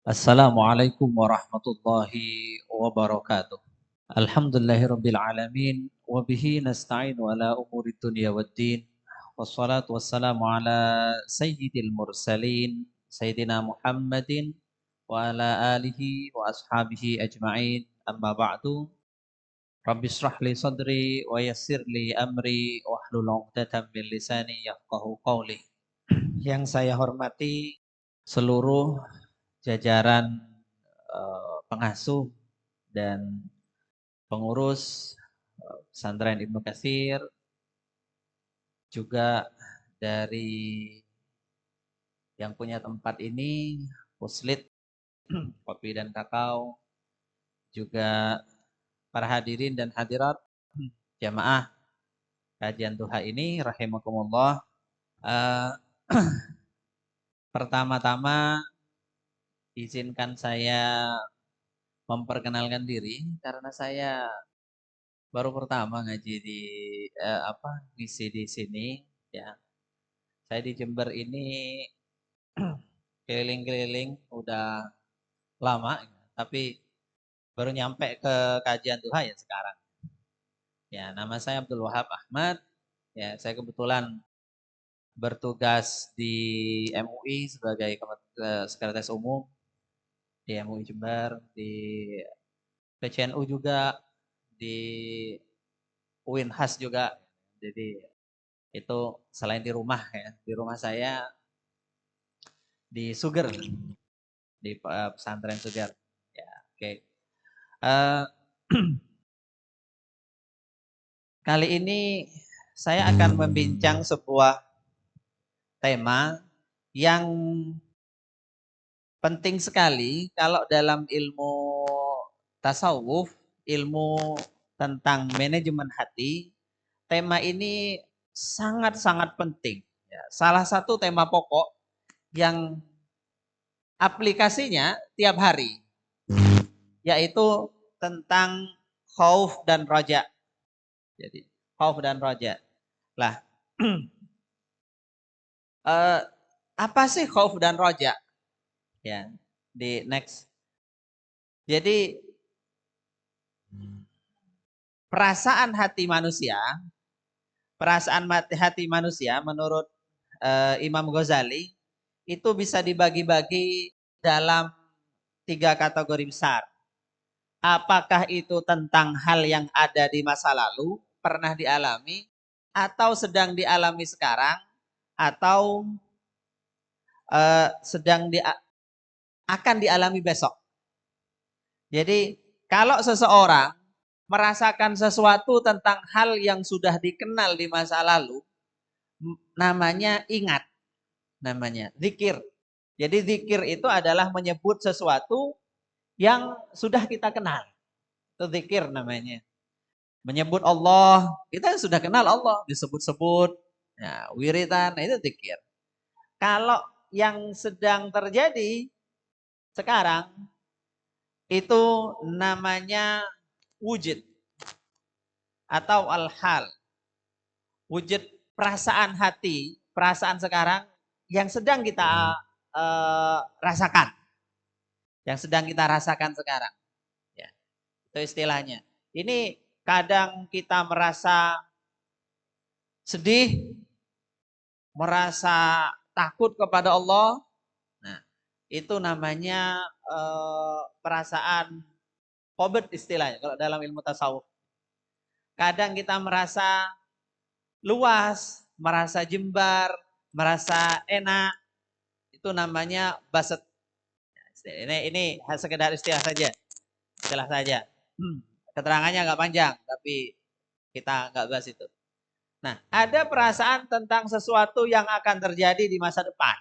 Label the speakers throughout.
Speaker 1: Assalamualaikum warahmatullahi wabarakatuh. Alhamdulillahirabbil alamin wa bihi nasta'inu ala umuri dunya waddin. Wassalatu wassalamu ala sayyidil mursalin sayyidina Muhammadin wa ala alihi wa ashabihi ajma'in. Amma ba'du. Rabbi shrah li sadri wa yassir li amri wahlul 'uqdatam min lisani yafqahu qawli. Yang saya hormati seluruh jajaran pengasuh dan pengurus pesantren Ibnu Katsir, juga dari yang punya tempat ini, Puslit Kopi dan Kakao, juga para hadirin dan hadirat jamaah kajian duha ini rahimakumullah. Eh, Pertama-tama izinkan saya memperkenalkan diri karena saya baru pertama ngaji di ngisi di sini ya. Saya di Jember ini keliling-keliling udah lama, tapi baru nyampe ke kajian duha ya sekarang. Ya, nama saya Abdul Wahab Ahmad. Ya, saya kebetulan bertugas di MUI sebagai sekretaris umum di MUI Jember, di PCNU juga, di UINHAS juga. Jadi itu selain di rumah ya, di rumah saya di Suger, di pesantren Suger. Ya, oke. Eh, Kali ini saya akan membincang sebuah tema yang penting sekali kalau dalam ilmu tasawuf, ilmu tentang manajemen hati. Tema ini sangat-sangat penting. Ya, salah satu tema pokok yang aplikasinya tiap hari, yaitu tentang khauf dan roja. Jadi khauf dan roja. Lah, apa sih khauf dan roja? Ya, di next. Jadi perasaan hati manusia menurut Imam Ghazali itu bisa dibagi-bagi dalam 3 kategori besar. Apakah itu tentang hal yang ada di masa lalu, pernah dialami, atau sedang dialami sekarang, atau akan dialami besok. Jadi kalau seseorang merasakan sesuatu tentang hal yang sudah dikenal di masa lalu, namanya ingat, namanya zikir. Jadi zikir itu adalah menyebut sesuatu yang sudah kita kenal. Itu zikir namanya. Menyebut Allah, kita sudah kenal Allah, disebut-sebut. Nah, wiridan, nah itu zikir. Kalau yang sedang terjadi sekarang, itu namanya wujud atau al-hal. Wujud perasaan hati, perasaan sekarang yang sedang kita rasakan. Yang sedang kita rasakan sekarang. Ya, itu istilahnya. Ini kadang kita merasa sedih, merasa takut kepada Allah. Nah, itu namanya perasaan qobet istilahnya kalau dalam ilmu tasawuf. Kadang kita merasa luas, merasa jembar, merasa enak. Itu namanya baset. Ini sekedar istilah saja. Istilah saja. Keterangannya nggak panjang, tapi kita nggak bahas itu. Nah, ada perasaan tentang sesuatu yang akan terjadi di masa depan.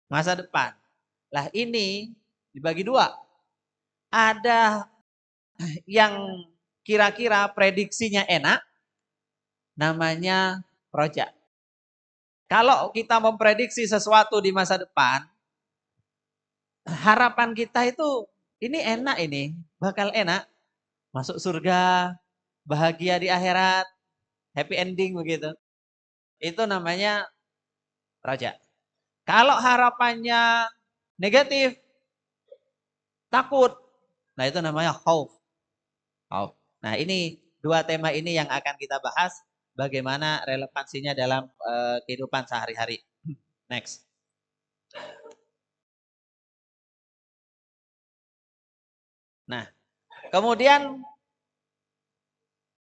Speaker 1: Masa depan. Lah ini dibagi dua. Ada yang kira-kira prediksinya enak, namanya roja. Kalau kita memprediksi sesuatu di masa depan, harapan kita itu ini enak, ini bakal enak, masuk surga, bahagia di akhirat, happy ending begitu. Itu namanya roja. Kalau harapannya negatif, takut. Nah, itu namanya khauf. Khauf. Nah, ini dua tema ini yang akan kita bahas bagaimana relevansinya dalam kehidupan sehari-hari. Next. Nah, kemudian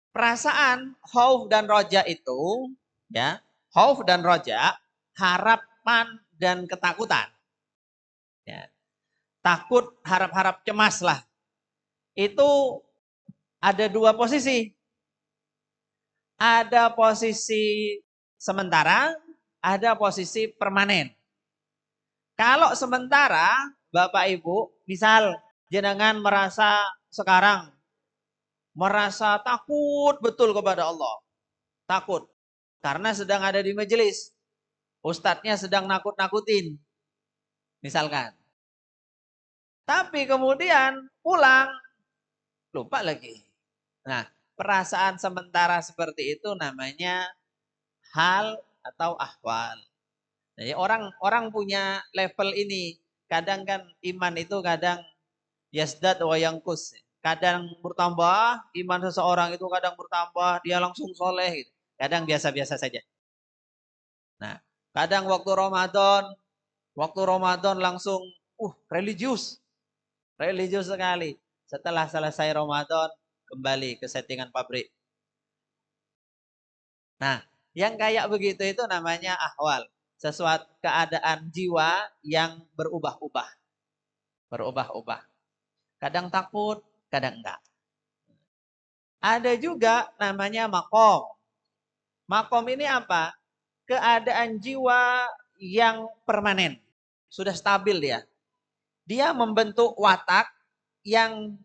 Speaker 1: perasaan khauf dan roja itu, ya, khauf dan roja, harapan dan ketakutan. Ya. Takut, harap-harap, cemas lah. Itu ada dua posisi. Ada posisi sementara, ada posisi permanen. Kalau sementara, Bapak Ibu, misal jenengan merasa sekarang merasa takut betul kepada Allah. Takut. Karena sedang ada di majelis. Ustadznya sedang nakut-nakutin. Misalkan. Tapi kemudian pulang. Lupa lagi. Nah, perasaan sementara seperti itu namanya hal atau ahwal. Jadi orang punya level ini. Kadang kan iman itu kadang yasdad wa yangkus. Kadang bertambah, iman seseorang itu kadang bertambah, dia langsung soleh. Gitu. Kadang biasa-biasa saja. Nah, kadang waktu Ramadan langsung, religius. Religius sekali. Setelah selesai Ramadan, kembali ke settingan pabrik. Nah, yang kayak begitu itu namanya ahwal. Sesuatu keadaan jiwa yang berubah-ubah. Berubah-ubah. Kadang takut, kadang enggak. Ada juga namanya makom. Makom ini apa? Keadaan jiwa yang permanen. Sudah stabil dia. Dia membentuk watak yang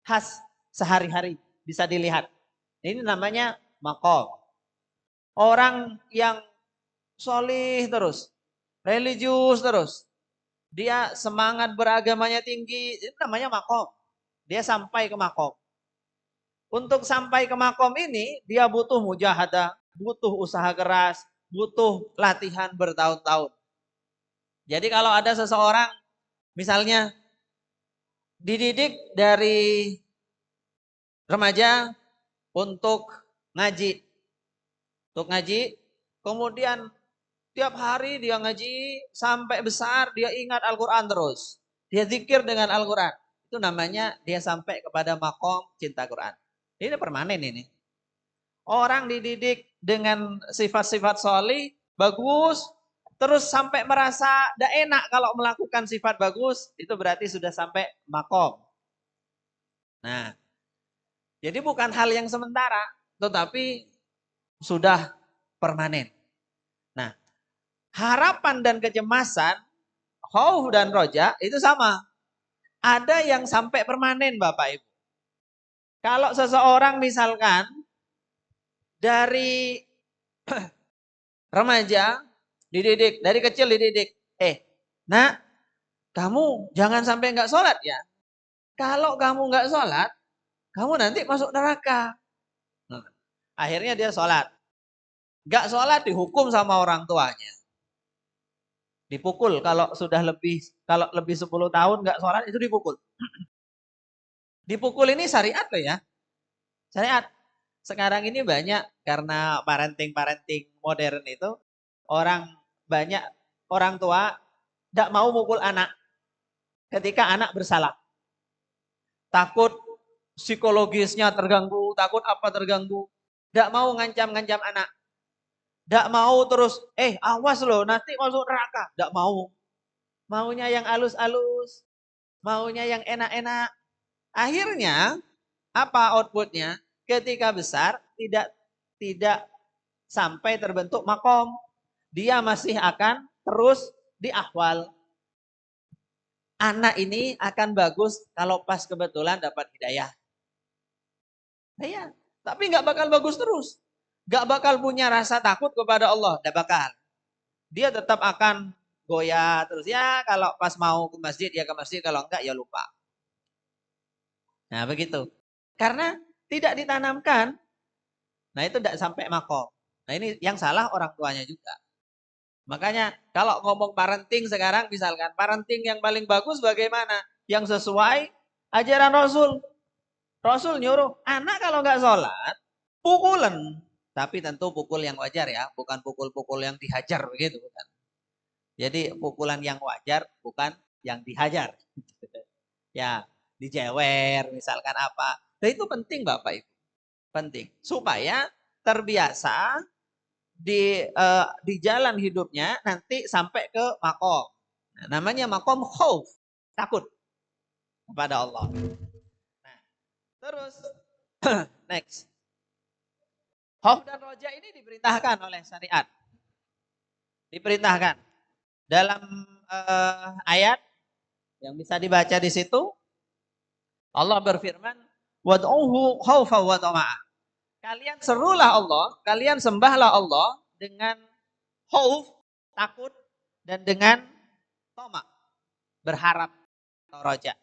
Speaker 1: khas sehari-hari. Bisa dilihat. Ini namanya makom. Orang yang solih terus. Religius terus. Dia semangat beragamanya tinggi. Itu namanya makom. Dia sampai ke makom. Untuk sampai ke makom ini, dia butuh mujahadah, butuh usaha keras, butuh latihan bertahun-tahun. Jadi kalau ada seseorang, misalnya dididik dari remaja untuk ngaji. Untuk ngaji, kemudian tiap hari dia ngaji, sampai besar dia ingat Al-Quran terus. Dia zikir dengan Al-Quran. Itu namanya dia sampai kepada makom cinta Quran. Ini permanen ini. Orang dididik dengan sifat-sifat sholih, bagus, terus sampai merasa tidak enak kalau melakukan sifat bagus, itu berarti sudah sampai makom. Nah, jadi bukan hal yang sementara, tetapi sudah permanen. Nah, harapan dan kecemasan, khauf dan roja itu sama. Ada yang sampai permanen Bapak Ibu. Kalau seseorang misalkan dari remaja dididik, dari kecil dididik. Nak, kamu jangan sampai nggak sholat ya. Kalau kamu nggak sholat, kamu nanti masuk neraka. Nah, akhirnya dia sholat. Nggak sholat dihukum sama orang tuanya. Dipukul kalau lebih 10 tahun nggak sholat itu dipukul. Dipukul ini syariat loh ya. Syariat. Sekarang ini banyak karena parenting modern itu banyak orang tua tidak mau mukul anak ketika anak bersalah. Takut psikologisnya terganggu, takut apa terganggu. Tidak mau ngancam-ngancam anak. Tidak mau terus, awas loh nanti masuk neraka. Tidak mau. Maunya yang halus-halus, maunya yang enak-enak. Akhirnya apa outputnya? Ketika besar tidak sampai terbentuk makom. Dia masih akan terus di ahwal. Anak ini akan bagus kalau pas kebetulan dapat hidayah. Ya, tapi nggak bakal bagus terus. Nggak bakal punya rasa takut kepada Allah. Nggak bakal. Dia tetap akan goyah terus. Ya kalau pas mau ke masjid ya ke masjid. Kalau enggak ya lupa. Nah begitu. Karena tidak ditanamkan. Nah itu tidak sampai makom. Nah ini yang salah orang tuanya juga. Makanya kalau ngomong parenting sekarang misalkan. Parenting yang paling bagus bagaimana? yang sesuai ajaran Rasul. Rasul nyuruh, anak kalau nggak sholat, pukulan. Tapi tentu pukul yang wajar ya, bukan pukul-pukul yang dihajar begitu. Bukan. Jadi pukulan yang wajar, bukan yang dihajar. Ya, dijewer misalkan apa. Nah, itu penting Bapak Ibu. Penting. Supaya terbiasa di jalan hidupnya nanti sampai ke makom. Nah, namanya makom khauf, takut kepada Allah. Nah, terus next. Khauf dan roja ini diperintahkan oleh syariat. Diperintahkan dalam ayat yang bisa dibaca di situ. Allah berfirman, "Wad'uhu khaufa wa tama'a." Kalian serulah Allah, kalian sembahlah Allah dengan khauf, takut, dan dengan tama, berharap atau roja.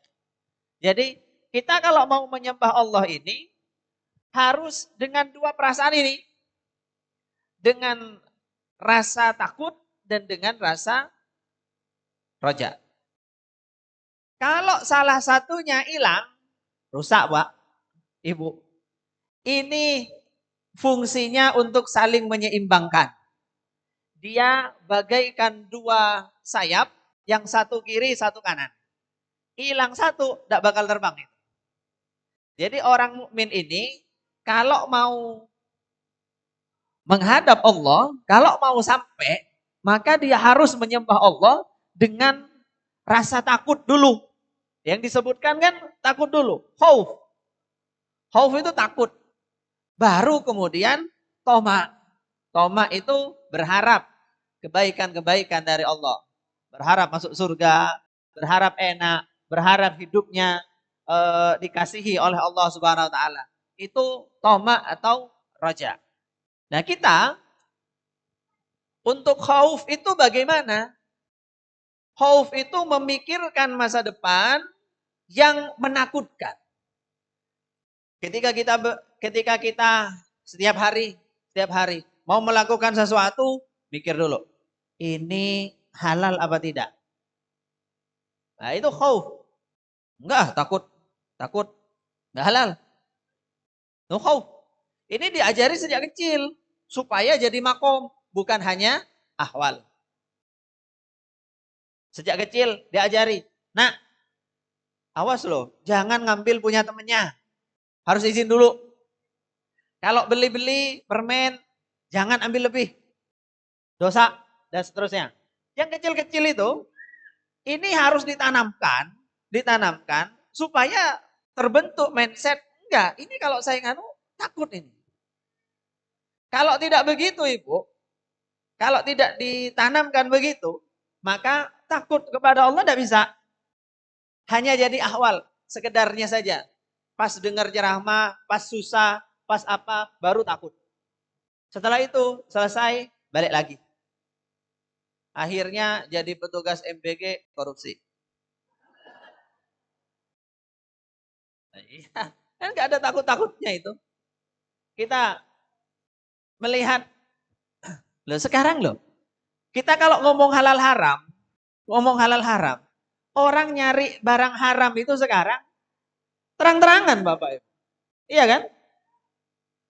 Speaker 1: Jadi kita kalau mau menyembah Allah ini harus dengan dua perasaan ini. Dengan rasa takut dan dengan rasa roja. Kalau salah satunya hilang, rusak Pak, Ibu. Ini fungsinya untuk saling menyeimbangkan. Dia bagaikan dua sayap, yang satu kiri, satu kanan. Hilang satu, tidak bakal terbang. Jadi orang mukmin ini, kalau mau menghadap Allah, kalau mau sampai, maka dia harus menyembah Allah dengan rasa takut dulu. Yang disebutkan kan takut dulu, khauf. Khauf itu takut. Baru kemudian toma. Toma itu berharap kebaikan-kebaikan dari Allah. Berharap masuk surga, berharap enak, berharap hidupnya dikasihi oleh Allah Subhanahu wa taala. Itu toma atau roja. Nah, kita untuk khauf itu bagaimana? Khauf itu memikirkan masa depan yang menakutkan. Ketika kita setiap hari mau melakukan sesuatu, mikir dulu. Ini halal apa tidak? Nah, itu khauf. Enggak, takut. Enggak halal. Itu khauf. Ini diajari sejak kecil supaya jadi makom, bukan hanya ahwal. Sejak kecil diajari. Nah, awas loh, jangan ngambil punya temennya. Harus izin dulu. Kalau beli-beli permen, jangan ambil lebih. Dosa, dan seterusnya. Yang kecil-kecil itu, ini harus ditanamkan supaya terbentuk mindset. Enggak, ini kalau saya nganu, takut ini. Kalau tidak begitu Ibu, kalau tidak ditanamkan begitu, maka takut kepada Allah tidak bisa. Hanya jadi ahwal, sekedarnya saja. Pas dengar ceramah, pas susah, pas apa, baru takut. Setelah itu selesai, balik lagi. Akhirnya jadi petugas MBG korupsi. Nah, iya, kan gak ada takut-takutnya itu. Kita melihat, loh sekarang loh, kita kalau ngomong halal haram, orang nyari barang haram itu sekarang terang-terangan Bapak Ibu. Iya kan?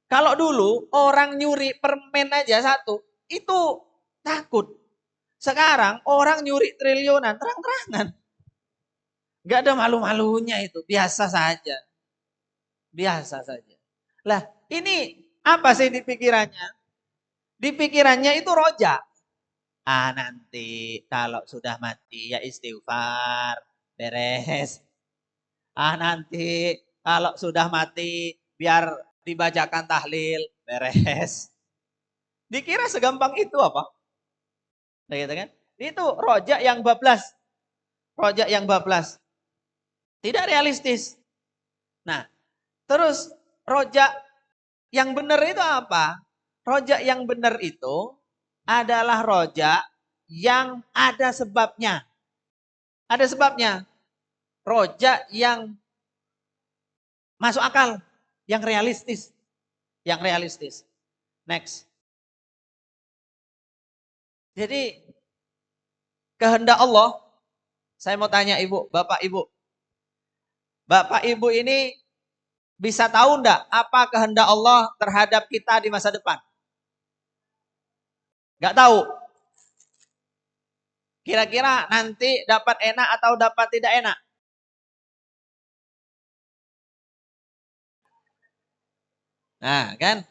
Speaker 1: Kalau dulu orang nyuri permen aja satu, itu takut. Sekarang orang nyuri triliunan, terang-terangan. Gak ada malu-malunya itu, biasa saja. Biasa saja. Lah, ini apa sih di pikirannya? Di pikirannya itu rojak. Ah, nanti kalau sudah mati ya istighfar, beres. Ah, nanti kalau sudah mati biar dibacakan tahlil, beres. Dikira segampang itu apa? Nah, gitu kan? Itu rojak yang bablas. Rojak yang bablas. Tidak realistis. Nah, terus rojak yang benar itu apa? Rojak yang benar itu adalah rojak yang ada sebabnya. Ada sebabnya. Rojak yang masuk akal, yang realistis. Yang realistis. Next. Jadi kehendak Allah, saya mau tanya Ibu, Bapak Ibu. Bapak Ibu ini bisa tahu enggak apa kehendak Allah terhadap kita di masa depan? Enggak tahu. Kira-kira nanti dapat enak atau dapat tidak enak? Nah, kan?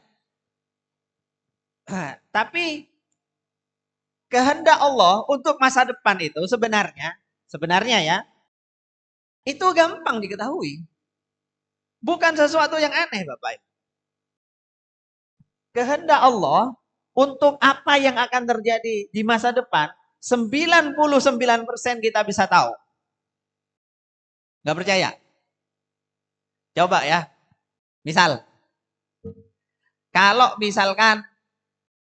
Speaker 1: Tapi kehendak Allah untuk masa depan itu sebenarnya ya, itu gampang diketahui. Bukan sesuatu yang aneh, Bapak Ibu. Kehendak Allah untuk apa yang akan terjadi di masa depan, 99% kita bisa tahu. Nggak percaya? Coba ya. Misal, kalau misalkan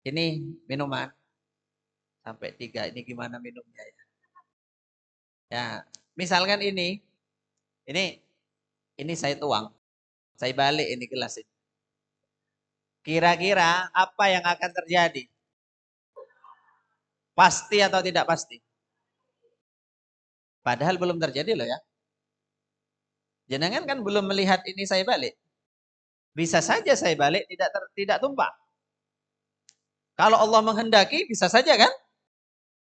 Speaker 1: ini minuman sampai 3, ini gimana minumnya ya? Ya, misalkan ini saya tuang, saya balik ini gelas ini. Kira-kira apa yang akan terjadi? Pasti atau tidak pasti? Padahal belum terjadi loh ya. Jenengan kan belum melihat ini saya balik. Bisa saja saya balik tidak tumpah. Kalau Allah menghendaki bisa saja kan?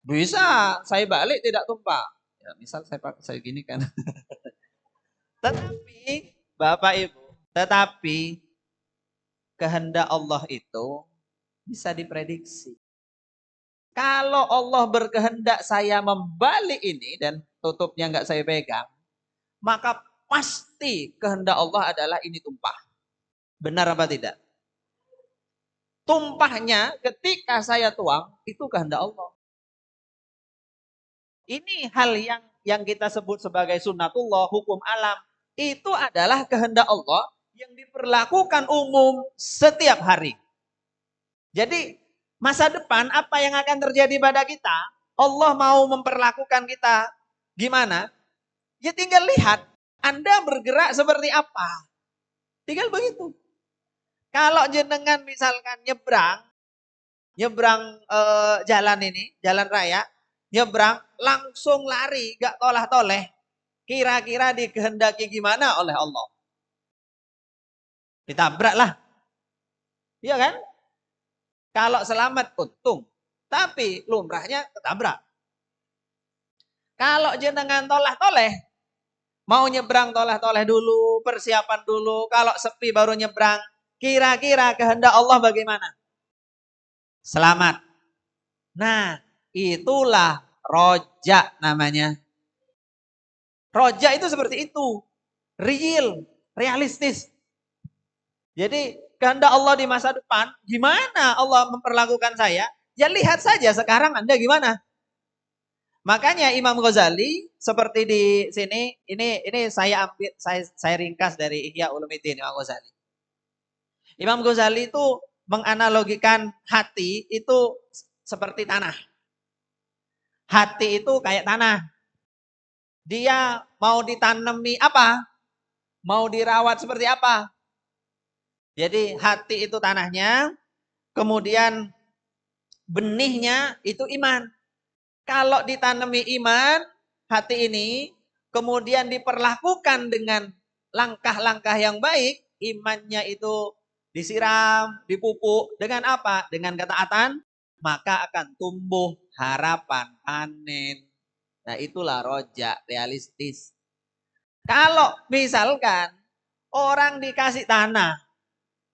Speaker 1: Bisa saya balik tidak tumpah. Ya, misal saya gini kan. Tetapi Bapak Ibu, tetapi kehendak Allah itu bisa diprediksi. Kalau Allah berkehendak saya membalik ini dan tutupnya nggak saya pegang, maka pasti kehendak Allah adalah ini tumpah. Benar apa tidak? Tumpahnya ketika saya tuang itu kehendak Allah. Ini hal yang kita sebut sebagai sunnatullah, hukum alam. Itu adalah kehendak Allah yang diperlakukan umum setiap hari. Jadi masa depan apa yang akan terjadi pada kita, Allah mau memperlakukan kita gimana? Ya tinggal lihat Anda bergerak seperti apa. Tinggal begitu. Kalau jenengan misalkan nyebrang jalan ini, jalan raya, nyebrang langsung lari, gak tolah-toleh. Kira-kira dikehendaki gimana oleh Allah? Ditabrak lah. Iya kan? Kalau selamat untung. Tapi lumrahnya ketabrak. Kalau jenengan tolah-toleh, mau nyebrang tolah-toleh dulu, persiapan dulu. Kalau sepi baru nyebrang. Kira-kira kehendak Allah bagaimana? Selamat. Nah, itulah roja namanya. Roja itu seperti itu. Real, realistis. Jadi kehendak Allah di masa depan, gimana Allah memperlakukan saya? Ya lihat saja sekarang Anda gimana. Makanya Imam Ghazali seperti di sini, ini saya ambil, saya ringkas dari Ihya Ulumuddin Imam Ghazali. Imam Ghazali itu menganalogikan hati itu seperti tanah. Hati itu kayak tanah. Dia mau ditanami apa? Mau dirawat seperti apa? Jadi hati itu tanahnya, kemudian benihnya itu iman. Kalau ditanami iman, hati ini, kemudian diperlakukan dengan langkah-langkah yang baik, imannya itu disiram, dipupuk dengan apa? Dengan ketaatan, maka akan tumbuh harapan, panen. Nah itulah roja, realistis. Kalau misalkan orang dikasih tanah,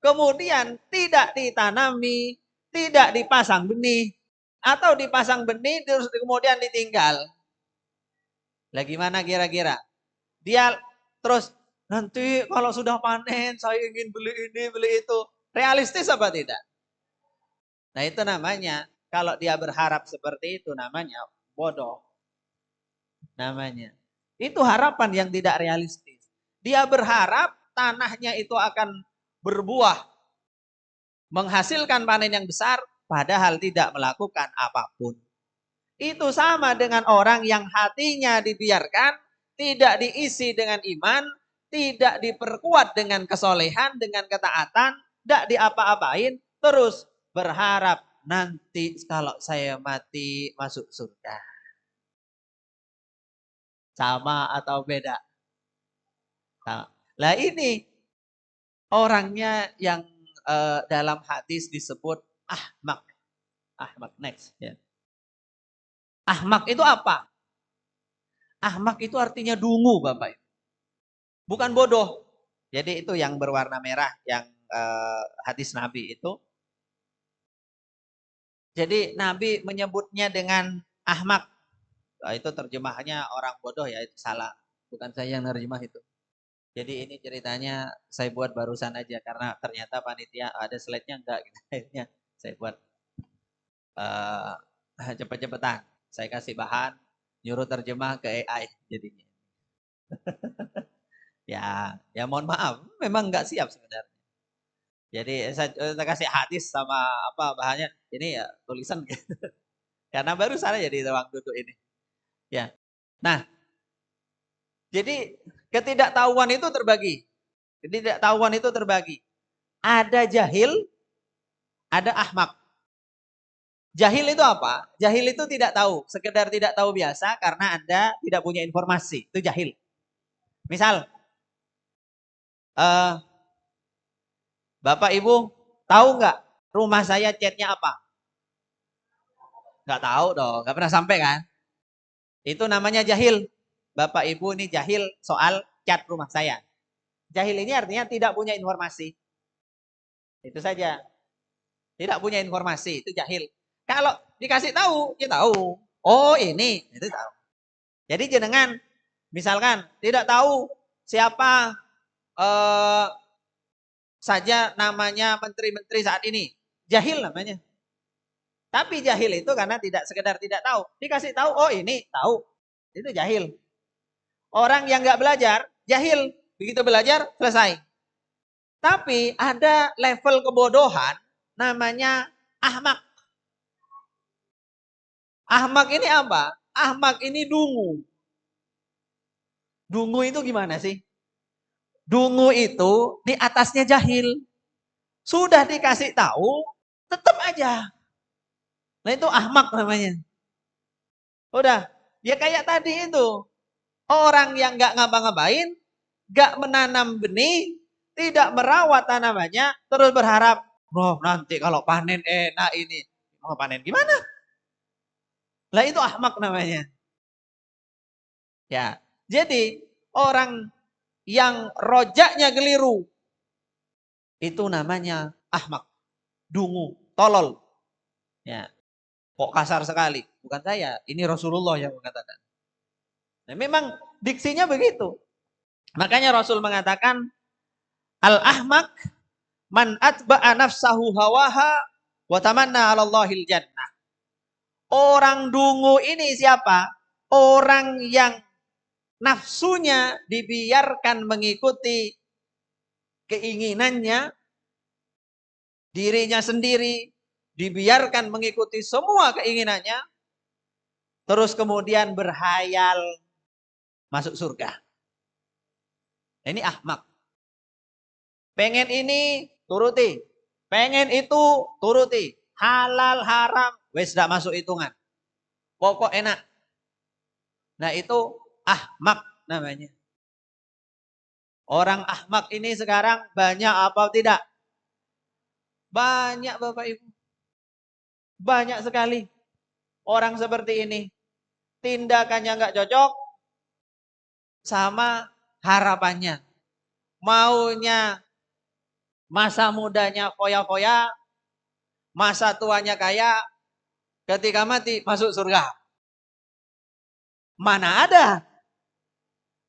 Speaker 1: kemudian tidak ditanami, tidak dipasang benih, atau dipasang benih terus kemudian ditinggal. Lah gimana kira-kira? Dia terus nanti kalau sudah panen saya ingin beli ini, beli itu. Realistis apa tidak? Nah itu namanya, kalau dia berharap seperti itu namanya bodoh. Namanya. Itu harapan yang tidak realistis. Dia berharap tanahnya itu akan berbuah, menghasilkan panen yang besar, padahal tidak melakukan apapun. Itu sama dengan orang yang hatinya dibiarkan, tidak diisi dengan iman, tidak diperkuat dengan kesolehan, dengan ketaatan, tidak diapa-apain, terus berharap nanti kalau saya mati masuk surga. Sama atau beda? Lah ini orangnya yang dalam hadis disebut ahmak. Ahmak next ya. Ahmak itu apa? Ahmak itu artinya dungu, Bapak. Bukan bodoh. Jadi itu yang berwarna merah yang hadis Nabi itu. Jadi Nabi menyebutnya dengan ahmak. Nah, itu terjemahannya orang bodoh ya, itu salah. Bukan saya yang nerjemah itu. Jadi ini ceritanya saya buat barusan aja karena ternyata panitia ada slide-nya enggak gitu. Akhirnya saya buat cepet-cepetan. Saya kasih bahan, nyuruh terjemah ke AI jadinya. Ya mohon maaf, memang enggak siap sebenarnya. Jadi saya kasih hadis sama apa bahannya, ini ya tulisan gitu. Karena baru saya jadi ruang duduk ini. Ya. Nah, jadi ketidaktahuan itu terbagi. Ketidaktahuan itu terbagi. Ada jahil, ada ahmak. Jahil itu apa? Jahil itu tidak tahu, sekedar tidak tahu biasa karena Anda tidak punya informasi. Itu jahil. Misal, Bapak Ibu tahu nggak rumah saya catnya apa? Nggak tahu dong, nggak pernah sampai kan? Itu namanya jahil. Bapak Ibu ini jahil soal cat rumah saya. Jahil ini artinya tidak punya informasi. Itu saja. Tidak punya informasi, itu jahil. Kalau dikasih tahu, ya tahu. Oh ini, itu tahu. Jadi jenengan, misalkan tidak tahu siapa saja namanya menteri-menteri saat ini. Jahil namanya. Tapi jahil itu karena tidak sekedar tidak tahu. Dikasih tahu, oh ini tahu. Itu jahil. Orang yang nggak belajar, jahil. Begitu belajar, selesai. Tapi ada level kebodohan namanya ahmak. Ahmak ini apa? Ahmak ini dungu. Dungu itu gimana sih? Dungu itu di atasnya jahil. Sudah dikasih tahu, tetap aja. Nah itu ahmak namanya. Udah, ya kayak tadi itu. Orang yang nggak ngapa-ngapain, nggak menanam benih, tidak merawat tanamannya, terus berharap, bro nanti kalau panen enak ini. Mau panen gimana? Lah itu ahmak namanya. Ya, jadi orang yang rojaknya keliru, itu namanya ahmak, dungu, tolol. Ya, kok kasar sekali? Bukan saya, ini Rasulullah yang mengatakan. Nah, memang diksinya begitu. Makanya Rasul mengatakan al-ahmak man atba'a nafsahu hawaha wa tamanna 'ala Allahil jannah. Orang dungu ini siapa? Orang yang nafsunya dibiarkan mengikuti keinginannya, dirinya sendiri dibiarkan mengikuti semua keinginannya, terus kemudian berhayal masuk surga. Ini ahmak. Pengen ini, turuti. Pengen itu, turuti. Halal, haram, wes tidak masuk hitungan. Pokok enak. Nah itu ahmak namanya. Orang ahmak ini sekarang banyak apa tidak? Banyak Bapak Ibu. Banyak sekali orang seperti ini. Tindakannya nggak cocok sama harapannya. Maunya masa mudanya foya-foya, masa tuanya kaya, ketika mati masuk surga. Mana ada?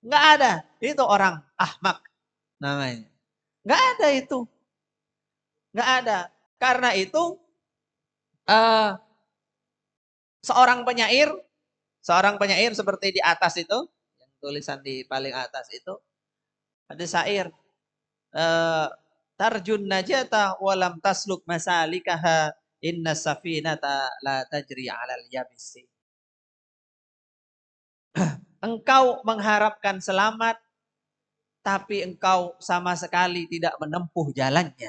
Speaker 1: Nggak ada. Itu orang ahmak namanya. Nggak ada itu. Nggak ada. Karena itu uh, seorang penyair seperti di atas itu, yang tulisan di paling atas itu, ada syair. Tarjun najata walam tasluk masalikaha inna safinata la tajri 'alal yabisi. Engkau mengharapkan selamat tapi engkau sama sekali tidak menempuh jalannya.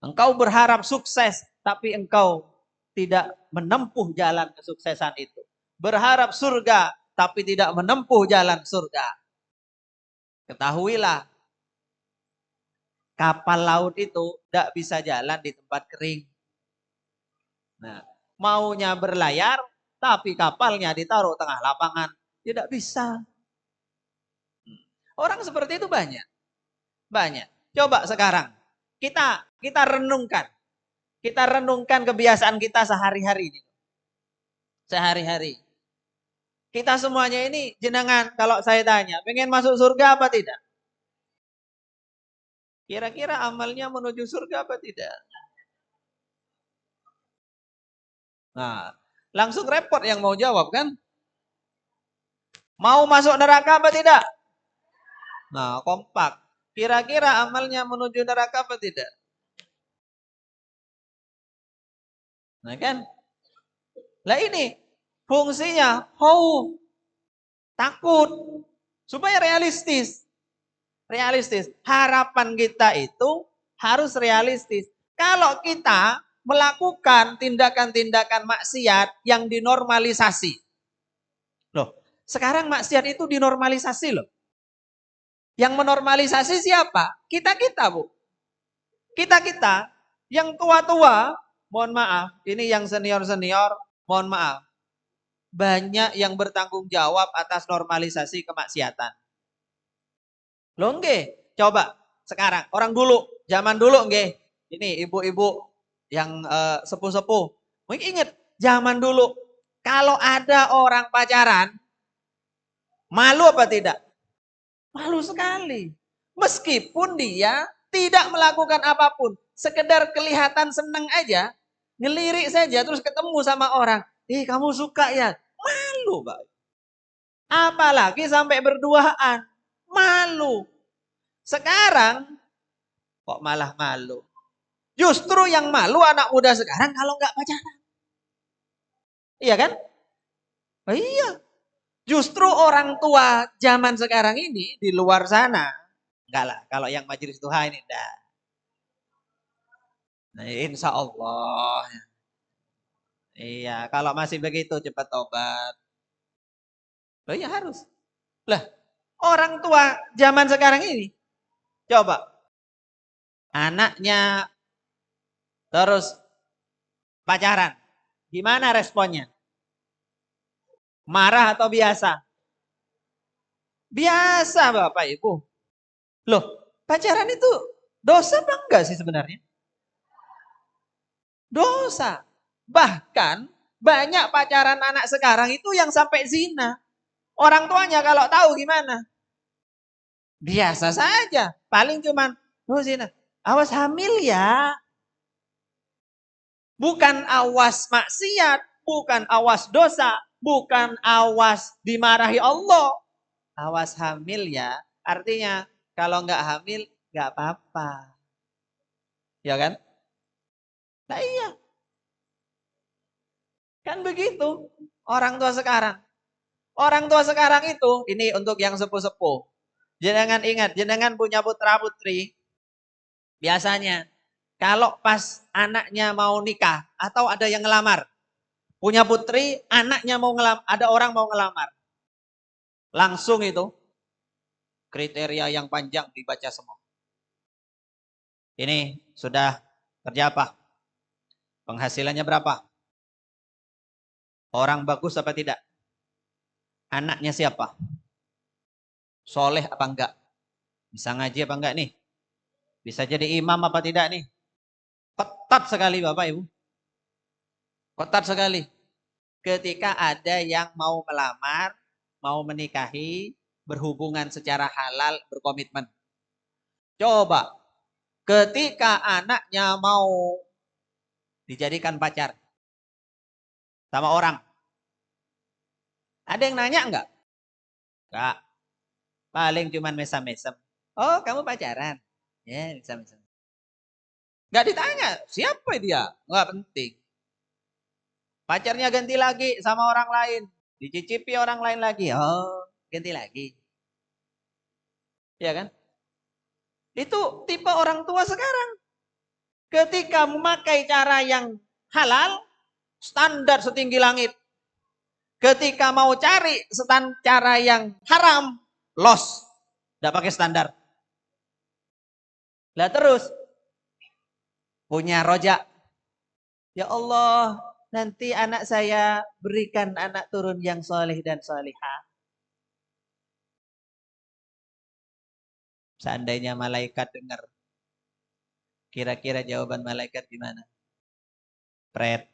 Speaker 1: Engkau berharap sukses tapi engkau tidak menempuh jalan kesuksesan itu. Berharap surga tapi tidak menempuh jalan surga. Ketahuilah, kapal laut itu tidak bisa jalan di tempat kering. Nah, maunya berlayar, tapi kapalnya ditaruh tengah lapangan. Tidak bisa. Orang seperti itu banyak. Banyak. Coba sekarang, kita renungkan. Kita renungkan kebiasaan kita sehari-hari. Sehari-hari. Kita semuanya ini jenengan kalau saya tanya, pengen masuk surga apa tidak? Kira-kira amalnya menuju surga apa tidak? Nah, langsung repot yang mau jawab kan? Mau masuk neraka apa tidak? Nah, kompak. Kira-kira amalnya menuju neraka apa tidak? Nah kan? Lah ini fungsinya khauf, takut supaya realistis. Realistis. Harapan kita itu harus realistis. Kalau kita melakukan tindakan-tindakan maksiat yang dinormalisasi. Loh, sekarang maksiat itu dinormalisasi loh. Yang menormalisasi siapa? Kita-kita, Bu. Kita-kita yang tua-tua, mohon maaf, ini yang senior-senior, mohon maaf. Banyak yang bertanggung jawab atas normalisasi kemaksiatan. Loh nggih, coba sekarang orang dulu, zaman dulu nggih. Ini ibu-ibu yang sepuh-sepuh. Mungkin ingat zaman dulu kalau ada orang pacaran, malu apa tidak? Malu sekali. Meskipun dia tidak melakukan apapun, sekedar kelihatan senang aja, ngelirik saja terus ketemu sama orang. Kamu suka ya? Malu, Pak. Apalagi sampai berduaan. Malu. Sekarang kok malah malu. Justru yang malu anak muda sekarang kalau nggak pacaran. Iya kan? Oh, iya. Justru orang tua zaman sekarang ini di luar sana. Enggak lah, kalau yang majelis duha ini enggak. Nah, insya Allah. Iya, kalau masih begitu cepat tobat. Oh iya harus. Lah, orang tua zaman sekarang ini. Coba. Anaknya terus pacaran. Gimana responnya? Marah atau biasa? Biasa Bapak Ibu. Loh, pacaran itu dosa apa enggak sih sebenarnya? Dosa. Bahkan banyak pacaran anak sekarang itu yang sampai zina. Orang tuanya kalau tahu gimana? Biasa saja. Paling cuman, oh zina. Awas hamil ya. Bukan awas maksiat. Bukan awas dosa. Bukan awas dimarahi Allah. Awas hamil ya. Artinya kalau nggak hamil nggak apa-apa. Ya kan? Nah iya. Kan begitu. Orang tua sekarang. Orang tua sekarang itu, ini untuk yang sepuh-sepuh. Jangan ingat, jangan punya putra-putri. Biasanya, kalau pas anaknya mau nikah, atau ada yang ngelamar. Punya putri, anaknya mau ngelamar, ada orang mau ngelamar. Langsung itu, kriteria yang panjang dibaca semua. Ini sudah kerja apa? Penghasilannya berapa? Orang bagus apa tidak? Anaknya siapa? Soleh apa enggak? Bisa ngaji apa enggak nih? Bisa jadi imam apa tidak nih? Ketat sekali Bapak Ibu. Ketat sekali. Ketika ada yang mau melamar, mau menikahi, berhubungan secara halal, berkomitmen. Coba, ketika anaknya mau dijadikan pacar sama orang. Ada yang nanya enggak? Enggak. Paling cuman mesem-mesem. Oh, kamu pacaran? Ya, mesem-mesem. Enggak ditanya, siapa dia? Enggak penting. Pacarnya ganti lagi sama orang lain. Dicicipi orang lain lagi. Oh, ganti lagi. Ya kan? Itu tipe orang tua sekarang. Ketika memakai cara yang halal, standar setinggi langit. Ketika mau cari cara yang haram, loss. Nggak pakai standar. Lah terus punya rojak. Ya Allah, nanti anak saya berikan anak turun yang soleh dan solihah. Seandainya malaikat dengar, kira-kira jawaban malaikat gimana? Pret.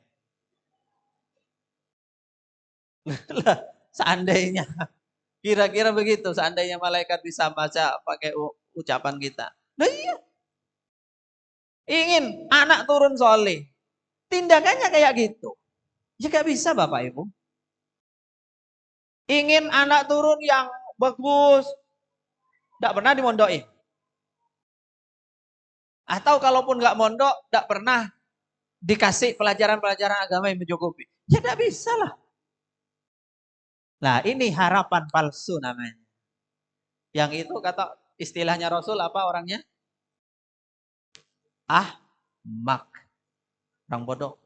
Speaker 1: Lah, seandainya, kira-kira begitu. Seandainya malaikat bisa baca pakai ucapan kita. Nah iya, ingin anak turun soleh. Tindakannya kayak gitu. Ya gak bisa Bapak Ibu. Ingin anak turun yang bagus. Tidak pernah dimondokin. Atau kalaupun nggak mondok, tidak pernah dikasih pelajaran-pelajaran agama yang mencukupi. Ya tidak bisa lah. Nah ini harapan palsu namanya. Yang itu kata istilahnya Rasul apa orangnya? Ahmak. Orang bodoh.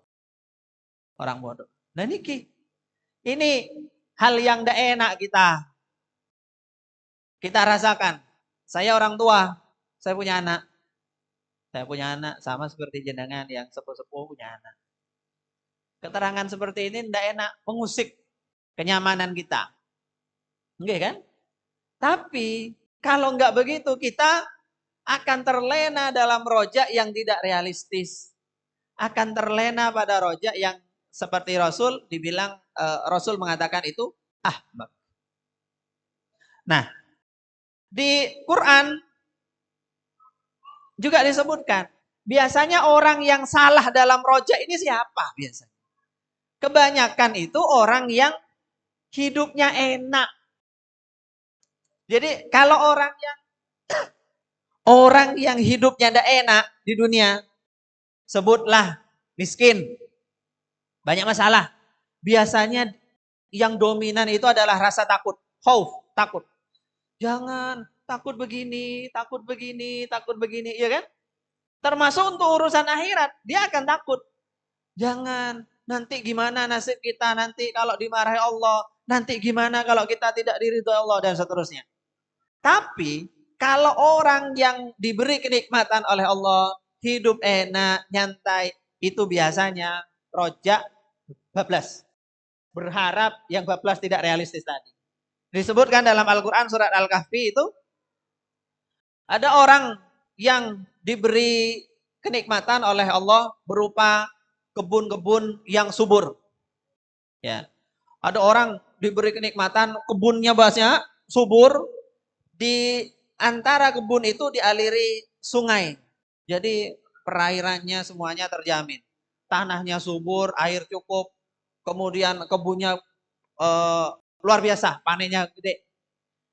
Speaker 1: Orang bodoh. Nah ini hal yang tidak enak kita rasakan. Saya orang tua, saya punya anak. Saya punya anak sama seperti jenengan yang sepuh-sepuh punya anak. Keterangan seperti ini tidak enak, mengusik kenyamanan kita. Enggak kan? Tapi kalau enggak begitu kita akan terlena dalam rojak yang tidak realistis. Akan terlena pada rojak yang seperti Rasul dibilang, Rasul mengatakan itu ahmak. Nah, di Quran juga disebutkan, biasanya orang yang salah dalam rojak ini siapa biasanya? Kebanyakan itu orang yang hidupnya enak. Jadi kalau orang yang hidupnya tidak enak di dunia, sebutlah miskin, banyak masalah. Biasanya yang dominan itu adalah rasa takut, khauf, takut. Jangan, takut begini, takut begini, takut begini, ya kan? Termasuk untuk urusan akhirat, dia akan takut. Jangan, nanti gimana nasib kita nanti kalau dimarahi Allah, nanti gimana kalau kita tidak diridhoi Allah dan seterusnya. Tapi kalau orang yang diberi kenikmatan oleh Allah, hidup enak, nyantai, itu biasanya rojak bablas. Berharap yang bablas tidak realistis tadi. Disebutkan dalam Al-Quran surat Al-Kahfi itu, ada orang yang diberi kenikmatan oleh Allah berupa kebun-kebun yang subur. Ya. Ada orang diberi kenikmatan kebunnya banyak, subur, di antara kebun itu dialiri sungai. Jadi perairannya semuanya terjamin. Tanahnya subur, air cukup, kemudian kebunnya luar biasa, panennya gede.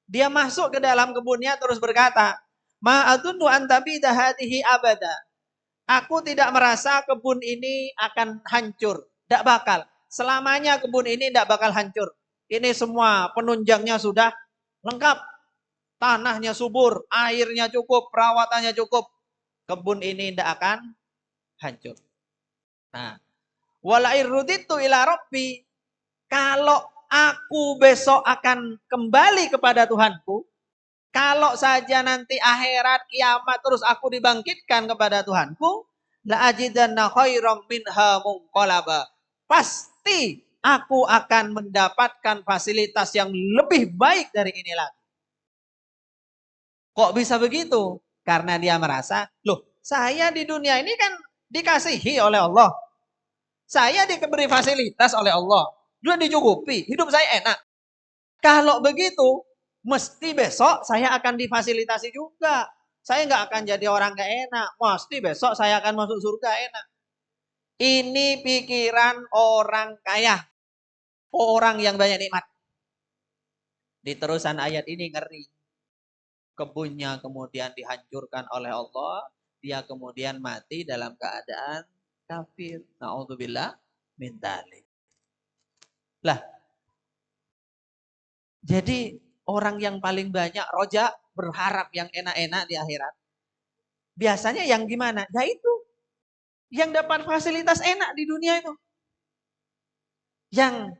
Speaker 1: Dia masuk ke dalam kebunnya terus berkata, "Ma'adunnu an tabida hadhihi abada." Aku tidak merasa kebun ini akan hancur. Tidak bakal. Selamanya kebun ini tidak bakal hancur. Ini semua penunjangnya sudah lengkap. Tanahnya subur, airnya cukup, perawatannya cukup. Kebun ini tidak akan hancur. Nah, wala irruditu ila rabbi. Kalau aku besok akan kembali kepada Tuhanku, kalau saja nanti akhirat kiamat terus aku dibangkitkan kepada Tuhanku, la ajidanna khairam minha munqalaba. Pasti aku akan mendapatkan fasilitas yang lebih baik dari ini lagi. Kok bisa begitu? Karena dia merasa, loh, saya di dunia ini kan dikasihi oleh Allah. Saya diberi fasilitas oleh Allah. Dia dicukupi, hidup saya enak. Kalau begitu, mesti besok saya akan difasilitasi juga. Saya nggak akan jadi orang gak enak. Mesti besok saya akan masuk surga enak. Ini pikiran orang kaya. Orang yang banyak nikmat. Di terusan ayat ini ngeri. Kebunnya kemudian dihancurkan oleh Allah. Dia kemudian mati dalam keadaan kafir. Na'udzubillah min dzalik. Lah, jadi orang yang paling banyak roja berharap yang enak-enak di akhirat. Biasanya yang gimana? Ya itu. Yang dapat fasilitas enak di dunia itu. Yang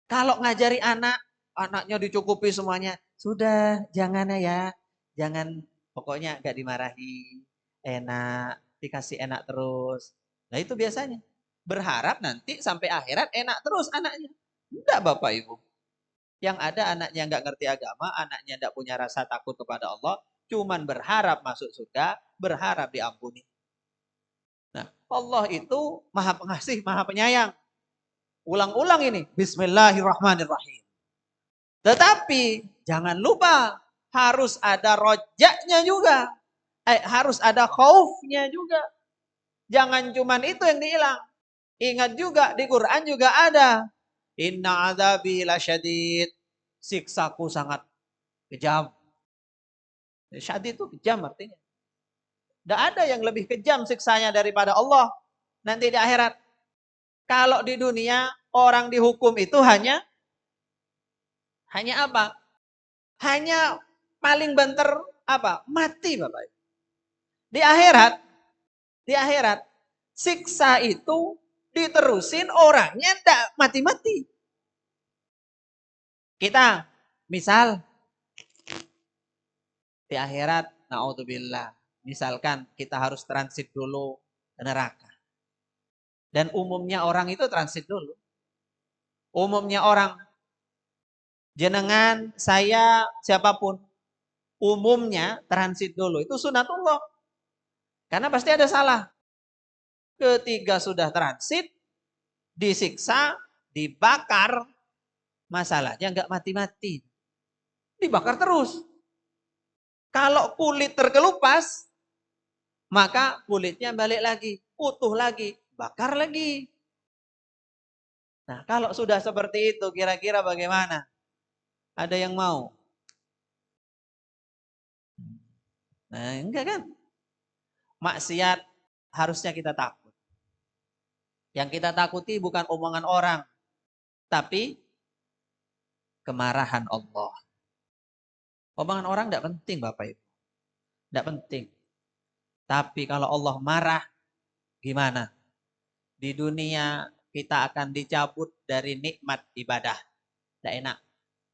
Speaker 1: kalau ngajari anak, anaknya dicukupi semuanya. Sudah, jangan ya. Jangan pokoknya gak dimarahi, enak, dikasih enak terus. Nah itu biasanya. Berharap nanti sampai akhirat enak terus anaknya. Enggak Bapak Ibu. Yang ada anaknya nggak ngerti agama, anaknya nggak punya rasa takut kepada Allah, cuman berharap masuk surga, berharap diampuni. Nah, Allah itu Maha Pengasih, Maha Penyayang. Ulang-ulang ini, Bismillahirrahmanirrahim. Tetapi jangan lupa harus ada rojaknya juga. Harus ada khaufnya juga. Jangan cuman itu yang dihilang. Ingat juga di Quran juga ada. Inna adzabi lasyadid. Siksaku sangat kejam. Syadid itu kejam artinya. Tidak ada yang lebih kejam siksanya daripada Allah nanti di akhirat. Kalau di dunia orang dihukum itu hanya apa? Hanya paling banter apa? Mati Bapak. Di akhirat siksa itu diterusin orangnya tidak mati-mati. Kita misal di akhirat naudzubillah, misalkan kita harus transit dulu ke neraka. Dan umumnya orang itu transit dulu. Umumnya orang, jenengan, saya, siapapun, umumnya transit dulu. Itu sunatullah. Karena pasti ada salah. Ketika sudah transit, disiksa, dibakar, masalahnya nggak mati-mati. Dibakar terus. Kalau kulit terkelupas, maka kulitnya balik lagi, utuh lagi, bakar lagi. Nah, kalau sudah seperti itu, kira-kira bagaimana? Ada yang mau? Nah, enggak kan? Maksiat harusnya kita takut. Yang kita takuti bukan omongan orang, tapi kemarahan Allah. Omongan orang tidak penting Bapak Ibu. Tidak penting. Tapi kalau Allah marah, gimana? Di dunia kita akan dicabut dari nikmat ibadah. Tidak enak.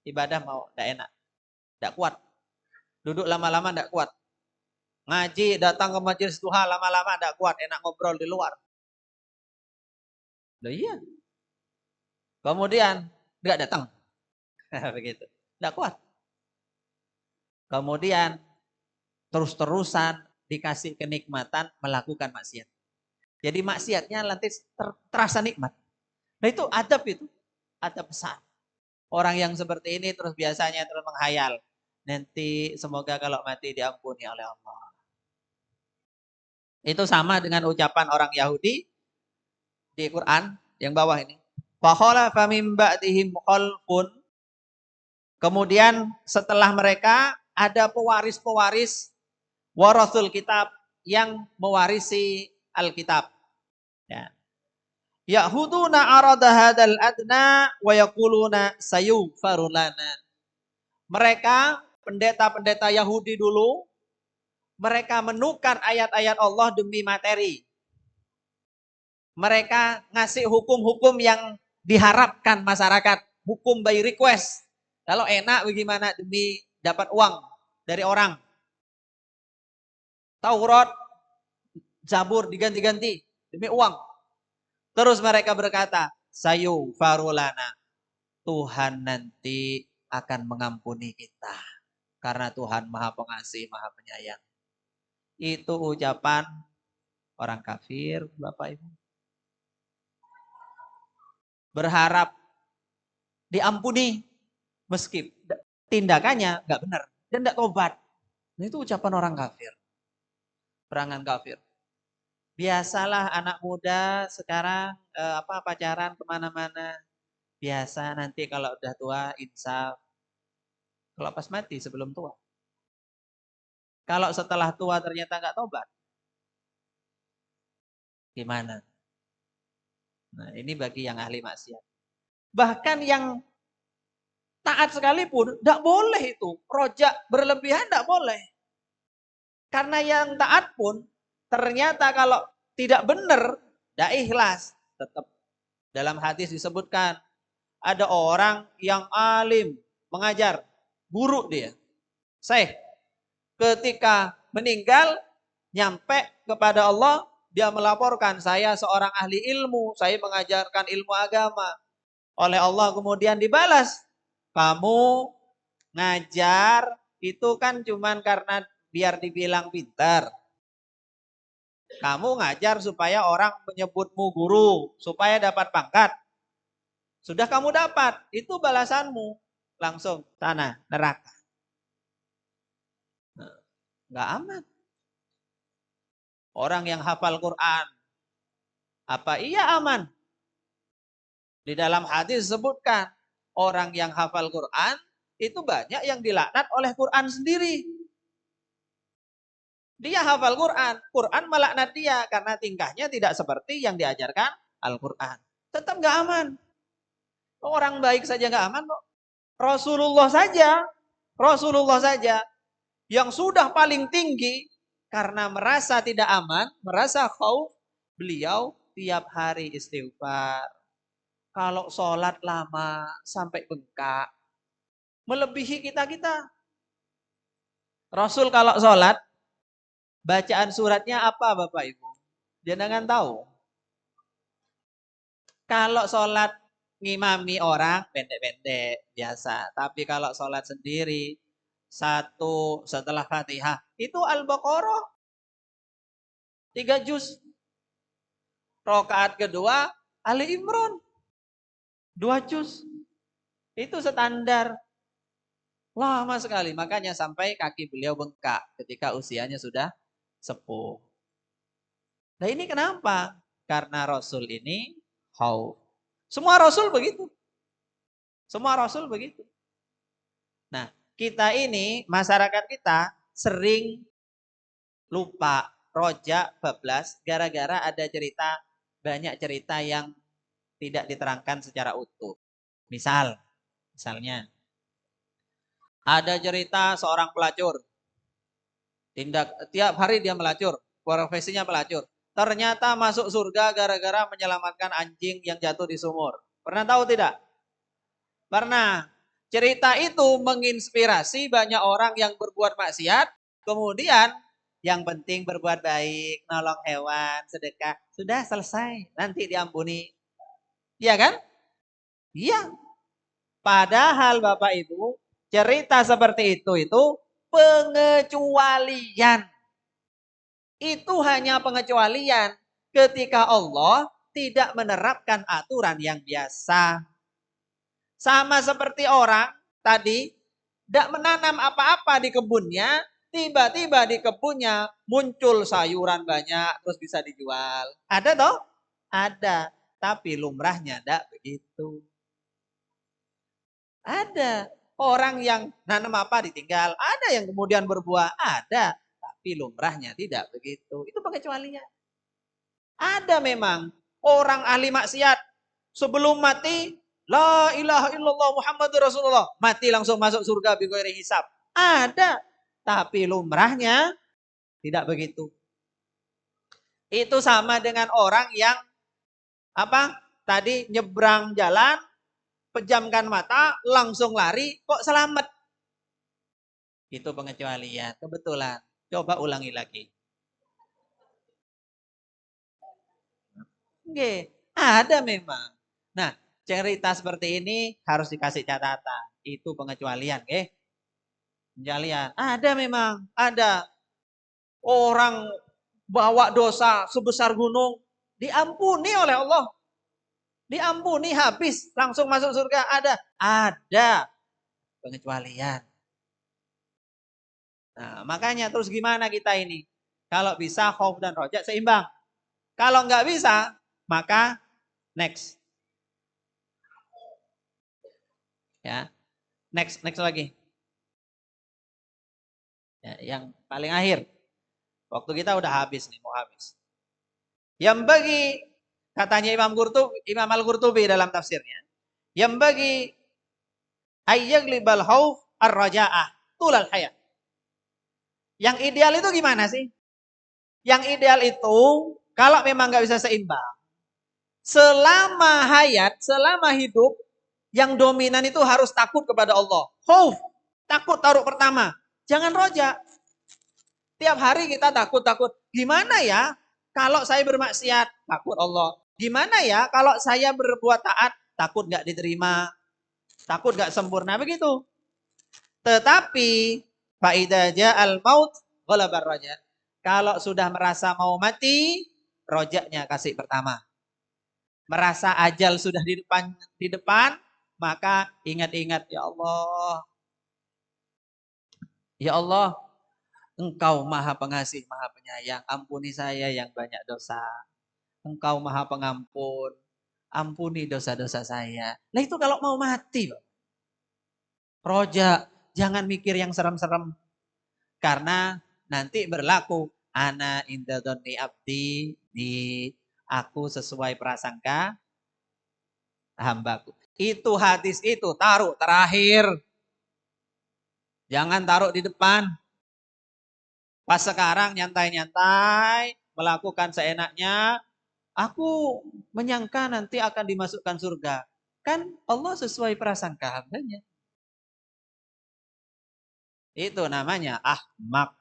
Speaker 1: Ibadah mau tidak enak. Tidak kuat. Duduk lama-lama tidak kuat. Ngaji, datang ke majelis duha lama-lama tidak kuat. Enak ngobrol di luar. Loh iya. Kemudian nggak datang. Begitu. Tidak kuat. Kemudian terus-terusan dikasih kenikmatan melakukan maksiat. Jadi maksiatnya nanti terasa nikmat. Nah itu adab itu. Adab besar. Orang yang seperti ini terus biasanya terus menghayal. Nanti semoga kalau mati diampuni oleh Allah. Itu sama dengan ucapan orang Yahudi di Quran yang bawah ini. Fakhalafa min ba'dihim khalfun. Kemudian setelah mereka ada pewaris-pewaris warasul kitab yang mewarisi Alkitab. Ya. Ya'khuduna arada hadzal adna wa yaquluna sayughfaru lana. Mereka pendeta-pendeta Yahudi dulu mereka menukar ayat-ayat Allah demi materi. Mereka ngasih hukum-hukum yang diharapkan masyarakat, hukum by request. Kalau enak bagaimana demi dapat uang dari orang. Taurat, Zabur diganti-ganti demi uang. Terus mereka berkata, sayu farulana. Tuhan nanti akan mengampuni kita. Karena Tuhan Maha Pengasih, Maha Penyayang. Itu ucapan orang kafir, Bapak Ibu. Berharap diampuni. Meski tindakannya nggak benar. Dan nggak tobat. Nah, itu ucapan orang kafir. Perangan kafir. Biasalah anak muda sekarang pacaran kemana-mana. Biasa nanti kalau udah tua insaf. Kalau pas mati sebelum tua. Kalau setelah tua ternyata nggak tobat. Gimana? Nah ini bagi yang ahli maksiat. Bahkan yang taat sekalipun tidak boleh itu. Rojak berlebihan tidak boleh. Karena yang taat pun ternyata kalau tidak benar, tidak ikhlas. Tetap dalam hadis disebutkan. Ada orang yang alim, mengajar, guru dia. Syekh. Ketika meninggal, nyampe kepada Allah, dia melaporkan, saya seorang ahli ilmu, saya mengajarkan ilmu agama. Oleh Allah kemudian dibalas, kamu ngajar itu kan cuman karena biar dibilang pintar. Kamu ngajar supaya orang menyebutmu guru, supaya dapat pangkat. Sudah kamu dapat, itu balasanmu. Langsung sana, neraka. Nggak aman. Orang yang hafal Quran, apa iya aman? Di dalam hadis disebutkan, orang yang hafal Quran, itu banyak yang dilaknat oleh Quran sendiri. Dia hafal Quran, Quran melaknat dia karena tingkahnya tidak seperti yang diajarkan Al-Quran. Tetap nggak aman. Orang baik saja nggak aman kok. Rasulullah saja yang sudah paling tinggi karena merasa tidak aman, merasa khauf, beliau tiap hari istighfar. Kalau sholat lama sampai bengkak, melebihi kita-kita. Rasul kalau sholat, bacaan suratnya apa Bapak Ibu? Jangan tahu. Kalau sholat ngimami orang, pendek-pendek, biasa. Tapi kalau sholat sendiri, satu setelah Fatihah, itu Al-Baqarah. 3 juz. Rakaat kedua, Ali Imran. 2 juz. Itu standar. Lama sekali. Makanya sampai kaki beliau bengkak ketika usianya sudah sepuh. Nah ini kenapa? Karena Rasul ini khauf. Semua Rasul begitu. Semua Rasul begitu. Nah kita ini, masyarakat kita sering lupa, rojak, bablas, gara-gara ada cerita, banyak cerita yang tidak diterangkan secara utuh. Misalnya, ada cerita seorang pelacur. Tiap hari dia melacur, profesinya pelacur. Ternyata masuk surga gara-gara menyelamatkan anjing yang jatuh di sumur. Pernah tahu tidak? Pernah. Cerita itu menginspirasi banyak orang yang berbuat maksiat. Kemudian yang penting berbuat baik, nolong hewan, sedekah. Sudah selesai, nanti diampuni. Iya kan? Iya. Padahal Bapak Ibu, cerita seperti itu pengecualian. Itu hanya pengecualian ketika Allah tidak menerapkan aturan yang biasa. Sama seperti orang tadi tidak menanam apa-apa di kebunnya, tiba-tiba di kebunnya muncul sayuran banyak terus bisa dijual. Ada toh? Ada, tapi lumrahnya tidak begitu. Ada orang yang nanam apa ditinggal, ada yang kemudian berbuah, ada, tapi lumrahnya tidak begitu. Itu pengecualian. Ada memang orang ahli maksiat sebelum mati, la ilaha illallah Muhammadur Rasulullah, mati langsung masuk surga bighairi hisab. Ada, tapi lumrahnya tidak begitu. Itu sama dengan orang yang apa? Tadi nyebrang jalan, pejamkan mata, langsung lari, kok selamat. Itu pengecualian, kebetulan. Coba ulangi lagi. Oke, ada memang. Nah, cerita seperti ini harus dikasih catatan. Itu pengecualian, oke? Pengecualian. Ada memang, ada. Orang bawa dosa sebesar gunung, diampuni oleh Allah. Diampuni habis, langsung masuk surga. Ada pengecualian. Nah, makanya terus gimana kita ini? Kalau bisa khauf dan rojak seimbang. Kalau nggak bisa, maka next. Ya. Next lagi. Ya, yang paling akhir. Waktu kita udah habis nih, mau habis. Yang bagi katanya Imam Al-Qurtubi dalam tafsirnya, yang bagi ayyaglibal khauf ar-raja'ah tulal hayat. Yang ideal itu gimana sih? Yang ideal itu kalau memang nggak bisa seimbang, selama hayat, selama hidup, yang dominan itu harus takut kepada Allah. Khauf, takut taruh pertama. Jangan roja. Tiap hari kita takut-takut. Gimana ya kalau saya bermaksiat? Takut Allah. Gimana ya kalau saya berbuat taat? Takut nggak diterima. Takut nggak sempurna. Begitu. Tetapi faida ja'al maut ghalabar raja. Kalau sudah merasa mau mati, rojaknya kasih pertama. Merasa ajal sudah di depan, maka ingat-ingat, ya Allah, Engkau Maha Pengasih, Maha Penyayang, ampuni saya yang banyak dosa. Engkau Maha Pengampun, ampuni dosa-dosa saya. Nah itu kalau mau mati, rojak, jangan mikir yang serem-serem. Karena nanti berlaku ana inda dzanni abdi, di aku sesuai prasangka hambaku. Itu hadis itu taruh terakhir. Jangan taruh di depan. Pas sekarang nyantai-nyantai, melakukan seenaknya, aku menyangka nanti akan dimasukkan surga. Kan Allah sesuai prasangka hambanya. Itu namanya ahmak.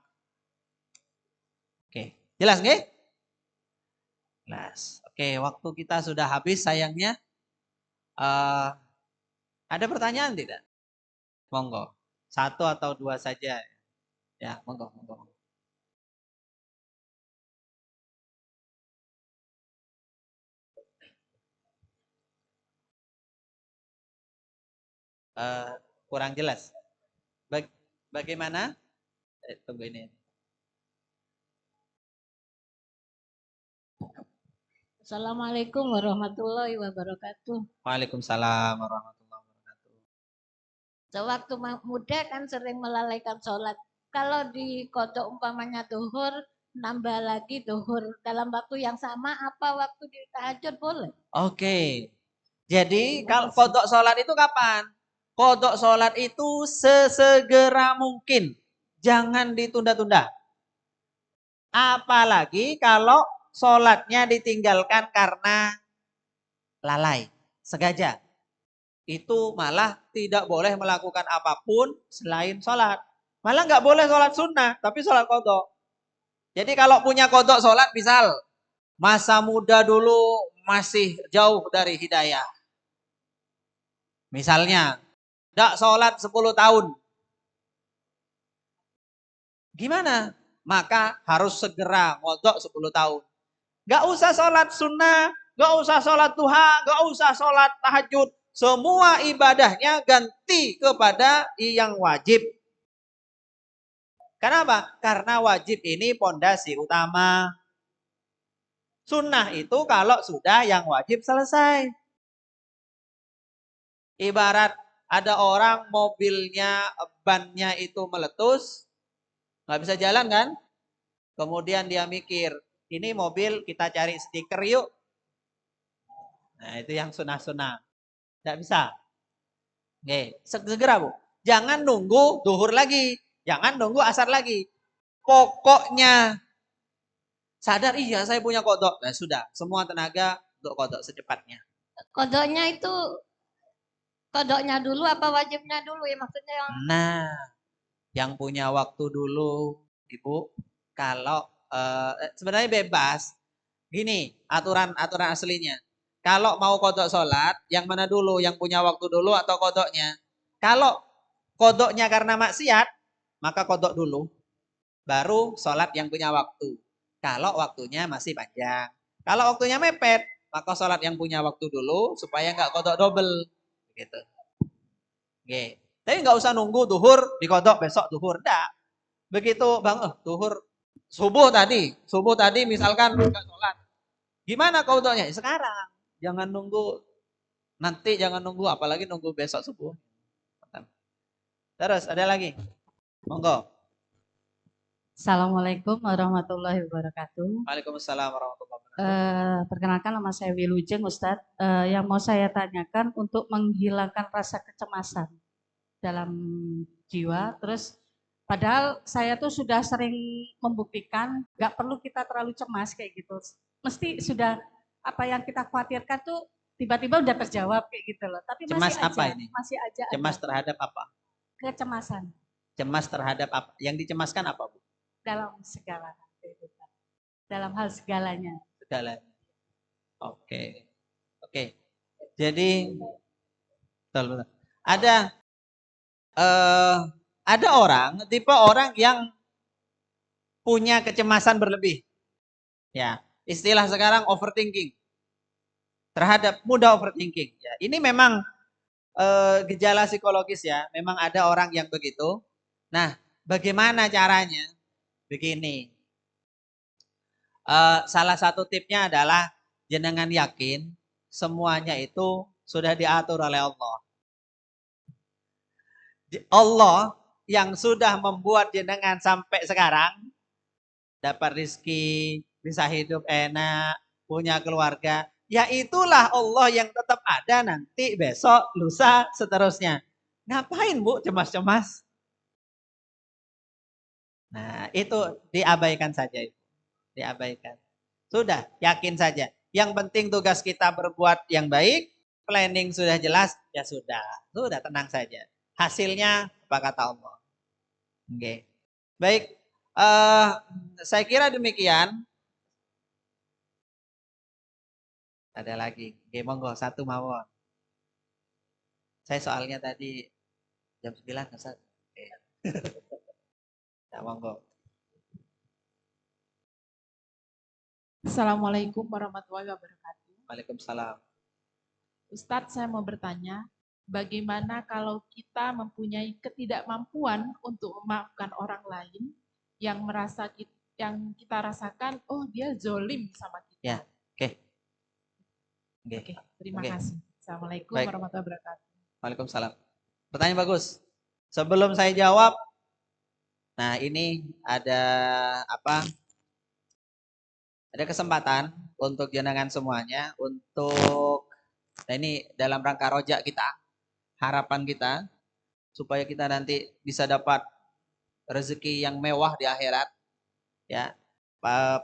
Speaker 1: Oke, jelas nggih? Jelas. Oke, waktu kita sudah habis sayangnya. Ada pertanyaan tidak? Monggo. Satu atau dua saja. Ya, monggo, monggo. Kurang jelas. Bagaimana? Tunggu ini.
Speaker 2: Assalamualaikum warahmatullahi wabarakatuh.
Speaker 1: Waalaikumsalam warahmatullahi wabarakatuh.
Speaker 2: Sewaktu muda kan sering melalaikan sholat. Kalau di kodok umpamanya duhur, nambah lagi duhur dalam waktu yang sama, apa waktu di tahajud boleh?
Speaker 1: Oke. Jadi kalau kodok sholat itu kapan? Kodok sholat itu sesegera mungkin. Jangan ditunda-tunda. Apalagi kalau sholatnya ditinggalkan karena lalai, sengaja. Itu malah tidak boleh melakukan apapun selain sholat. Malah nggak boleh sholat sunnah, tapi sholat kodok. Jadi kalau punya kodok sholat, misal masa muda dulu masih jauh dari hidayah. Misalnya, tidak sholat 10 tahun. Gimana? Maka harus segera kodok 10 tahun. Gak usah sholat sunnah, gak usah sholat duha, gak usah sholat tahajud. Semua ibadahnya ganti kepada yang wajib. Kenapa? Karena wajib ini pondasi utama. Sunnah itu kalau sudah yang wajib selesai. Ibarat ada orang mobilnya, bannya itu meletus, nggak bisa jalan kan? Kemudian dia mikir, ini mobil kita cari stiker yuk. Nah itu yang sunnah-sunnah. Nggak bisa. Oke, segera Bu. Jangan nunggu duhur lagi. Jangan nunggu asar lagi. Pokoknya sadar, iya saya punya kodok. Nah sudah, semua tenaga untuk kodok secepatnya.
Speaker 2: Kodoknya itu, kodoknya dulu apa wajibnya dulu ya maksudnya yang...
Speaker 1: Nah, yang punya waktu dulu, Ibu, kalau sebenarnya bebas. Gini, aturan aslinya. Kalau mau kodok sholat, yang mana dulu? Yang punya waktu dulu atau kodoknya? Kalau kodoknya karena maksiat, maka kodok dulu. Baru sholat yang punya waktu. Kalau waktunya masih panjang. Kalau waktunya mepet, maka sholat yang punya waktu dulu supaya nggak kodok double. Gitu. Oke. Tapi nggak usah nunggu duhur dikodok besok duhur. Enggak. Begitu bang, duhur subuh tadi misalkan nggak sholat. Gimana kodoknya? Sekarang. Jangan nunggu nanti, jangan nunggu apalagi nunggu besok subuh. Terus ada lagi. Monggo.
Speaker 3: Assalamualaikum warahmatullahi wabarakatuh.
Speaker 1: Waalaikumsalam warahmatullahi wabarakatuh.
Speaker 3: Perkenalkan nama saya Wilujeng Ustadz. Yang mau saya tanyakan untuk menghilangkan rasa kecemasan dalam jiwa. Terus padahal saya tuh sudah sering membuktikan nggak perlu kita terlalu cemas kayak gitu. Mesti sudah apa yang kita khawatirkan tuh tiba-tiba udah terjawab kayak gitu loh. Tapi
Speaker 1: cemas
Speaker 3: masih
Speaker 1: apa
Speaker 3: aja,
Speaker 1: ini?
Speaker 3: Masih aja.
Speaker 1: Cemas terhadap apa?
Speaker 3: Kecemasan.
Speaker 1: Cemas terhadap apa? Yang dicemaskan apa, Bu?
Speaker 3: dalam segala kehidupan, dalam hal segalanya.
Speaker 1: Segalanya. Oke. Oke. Jadi betul, betul. Ada orang, tipe orang yang punya kecemasan berlebih. Ya, istilah sekarang overthinking. Terhadap mudah overthinking. Ya, ini memang gejala psikologis ya. Memang ada orang yang begitu. Nah, bagaimana caranya? Begini. Salah satu tipnya adalah jenengan yakin semuanya itu sudah diatur oleh Allah. Allah yang sudah membuat jenengan sampai sekarang dapat rizki, bisa hidup enak, punya keluarga. Ya itulah Allah yang tetap ada nanti, besok, lusa, seterusnya. Ngapain Bu cemas-cemas? Nah itu diabaikan saja. Diabaikan. Sudah, yakin saja. Yang penting tugas kita berbuat yang baik, planning sudah jelas, ya sudah. Sudah, tenang saja. Hasilnya apa kata Allah. Oke. Baik, saya kira demikian. Ada lagi. Oke, monggo satu mawon. Saya soalnya tadi jam 9 Ustaz. Oke. Ya, monggo.
Speaker 4: Assalamualaikum warahmatullahi wabarakatuh.
Speaker 1: Waalaikumsalam.
Speaker 4: Ustadz, saya mau bertanya, bagaimana kalau kita mempunyai ketidakmampuan untuk memaafkan orang lain yang yang kita rasakan, oh dia zolim sama kita.
Speaker 1: Ya, oke.
Speaker 4: Oke, terima
Speaker 1: Oke.
Speaker 4: kasih. Assalamualaikum
Speaker 1: Baik.
Speaker 4: warahmatullahi wabarakatuh.
Speaker 1: Waalaikumsalam. Pertanyaan bagus. Sebelum saya jawab, nah ini ada apa? Ada kesempatan untuk jenengan semuanya untuk, nah ini dalam rangka rojak kita, harapan kita supaya kita nanti bisa dapat rezeki yang mewah di akhirat. Ya,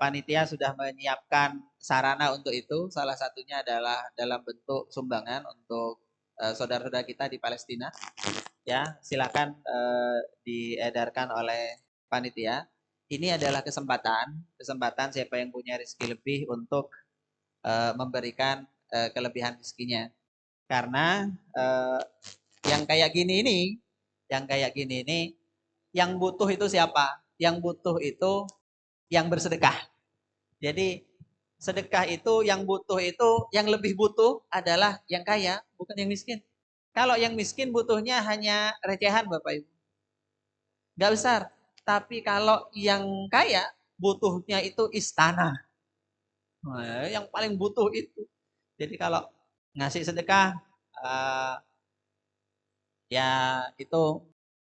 Speaker 1: panitia sudah menyiapkan sarana untuk itu. Salah satunya adalah dalam bentuk sumbangan untuk saudara-saudara kita di Palestina. Ya, silakan diedarkan oleh panitia. Ini adalah kesempatan siapa yang punya rezeki lebih untuk memberikan kelebihan rezekinya. Karena yang kayak gini ini, yang butuh itu siapa? Yang butuh itu yang bersedekah. Jadi sedekah itu yang butuh itu, yang lebih butuh adalah yang kaya, bukan yang miskin. Kalau yang miskin butuhnya hanya recehan Bapak Ibu. Nggak besar. Tapi kalau yang kaya butuhnya itu istana. Nah, yang paling butuh itu. Jadi kalau ngasih sedekah, ya itu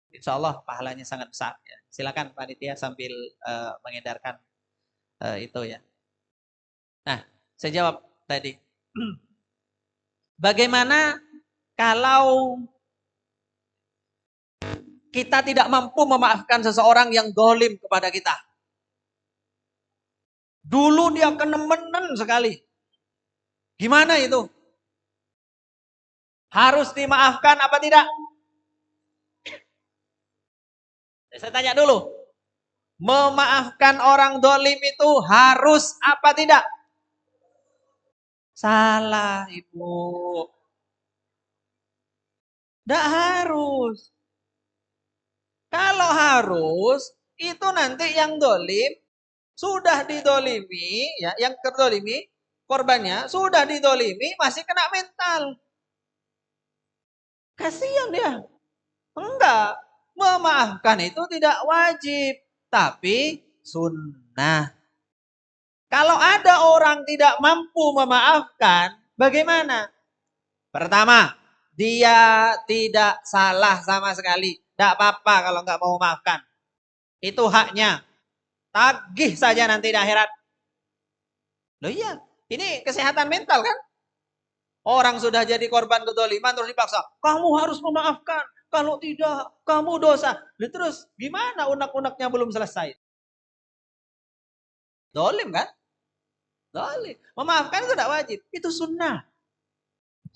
Speaker 1: insya Allah pahalanya sangat besar. Ya. Silakan panitia sambil mengedarkan itu ya. Nah, saya jawab tadi. Bagaimana kalau kita tidak mampu memaafkan seseorang yang dolim kepada kita? Dulu dia kenemenan sekali. Gimana itu? Harus dimaafkan apa tidak? Saya tanya dulu. Memaafkan orang dolim itu harus apa tidak? Salah Ibu. Tidak harus. Kalau harus, itu nanti yang dolim sudah didolimi, ya, yang terdolimi korbannya sudah didolimi masih kena mental. Kasihan dia. Enggak, memaafkan itu tidak wajib, tapi sunnah. Kalau ada orang tidak mampu memaafkan, bagaimana? Pertama, dia tidak salah sama sekali. Tidak apa-apa kalau nggak mau memaafkan. Itu haknya. Tagih saja nanti di akhirat. Loh iya, ini kesehatan mental kan? Orang sudah jadi korban kedoliman terus dipaksa. Kamu harus memaafkan. Kalau tidak, kamu dosa. Lalu terus gimana unek-uneknya belum selesai? Dolim kan? Dolim. Memaafkan itu tidak wajib. Itu sunnah.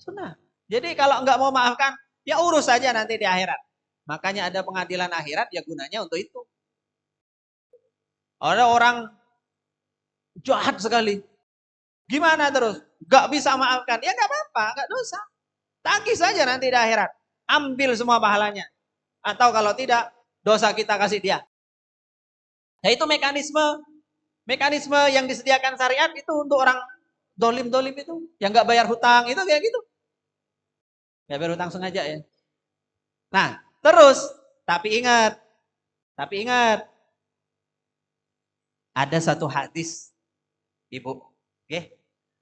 Speaker 1: Sunnah. Jadi kalau nggak mau maafkan, ya urus saja nanti di akhirat. Makanya ada pengadilan akhirat, ya gunanya untuk itu. Ada orang jahat sekali. Gimana terus? Gak bisa maafkan. Ya gak apa-apa, gak dosa. Tagih saja nanti di akhirat. Ambil semua pahalanya. Atau kalau tidak, dosa kita kasih dia. Nah itu mekanisme yang disediakan syariat itu untuk orang dolim-dolim itu. Yang gak bayar hutang, itu kayak gitu. Gak bayar hutang sengaja ya. Nah, terus, tapi ingat, ada satu hadis, Ibu. Oke,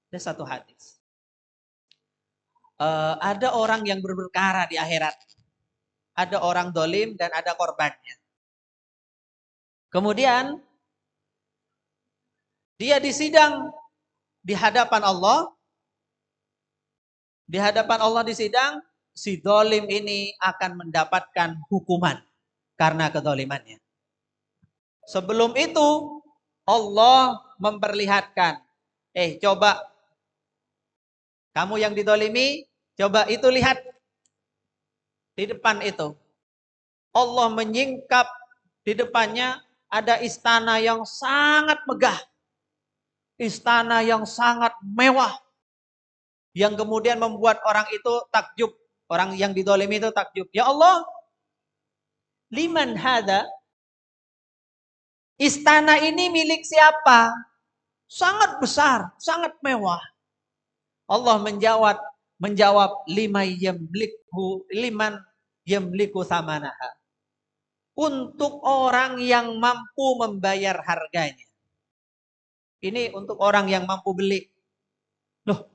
Speaker 1: ada satu hadis. Ada orang yang berperkara di akhirat. Ada orang dolim dan ada korbannya. Kemudian, dia disidang di hadapan Allah. Di hadapan Allah disidang, si dolim ini akan mendapatkan hukuman karena kedolimannya. Sebelum itu, Allah memperlihatkan, coba kamu yang didolimi, coba itu lihat di depan itu. Allah menyingkap di depannya ada istana yang sangat megah. Istana yang sangat mewah. Yang kemudian membuat orang itu takjub. Orang yang didolimi itu takjub. Ya Allah, liman hada? Istana ini milik siapa? Sangat besar, sangat mewah. Allah menjawab liman yamliku samanaha. Untuk orang yang mampu membayar harganya. Ini untuk orang yang mampu beli. Loh,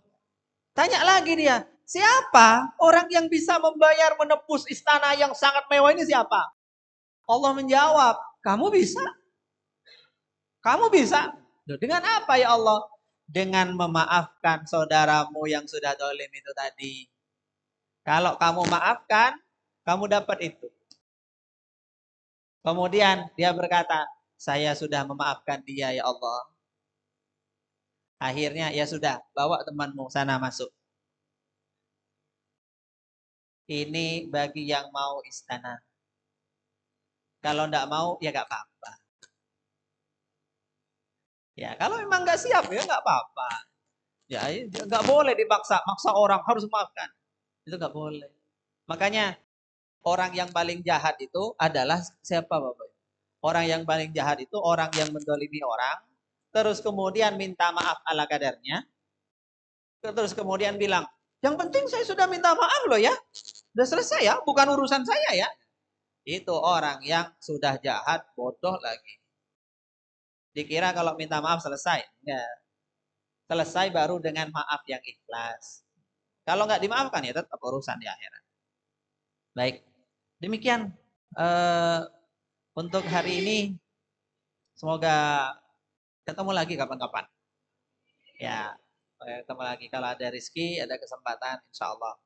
Speaker 1: tanya lagi dia, siapa orang yang bisa membayar menebus istana yang sangat mewah ini siapa? Allah menjawab, kamu bisa. Kamu bisa. Loh, dengan apa ya Allah? Dengan memaafkan saudaramu yang sudah dolim itu tadi. Kalau kamu maafkan, kamu dapat itu. Kemudian dia berkata, saya sudah memaafkan dia ya Allah. Akhirnya ya sudah, bawa temanmu sana masuk. Ini bagi yang mau istana. Kalau enggak mau, ya enggak apa-apa. Ya, kalau memang enggak siap ya enggak apa-apa. Ya, enggak boleh maksa orang harus memaafkan. Itu enggak boleh. Makanya orang yang paling jahat itu adalah siapa Bapak? Orang yang paling jahat itu orang yang mendolimi orang, terus kemudian minta maaf ala kadarnya, terus kemudian bilang, yang penting saya sudah minta maaf loh ya, sudah selesai ya, bukan urusan saya ya. Itu orang yang sudah jahat, bodoh lagi. Dikira kalau minta maaf selesai. Enggak. Selesai baru dengan maaf yang ikhlas. Kalau nggak dimaafkan ya tetap urusan di akhirat. Baik, demikian untuk hari ini. Semoga ketemu lagi kapan-kapan. Ya, ketemu lagi kalau ada rezeki, ada kesempatan, insya Allah.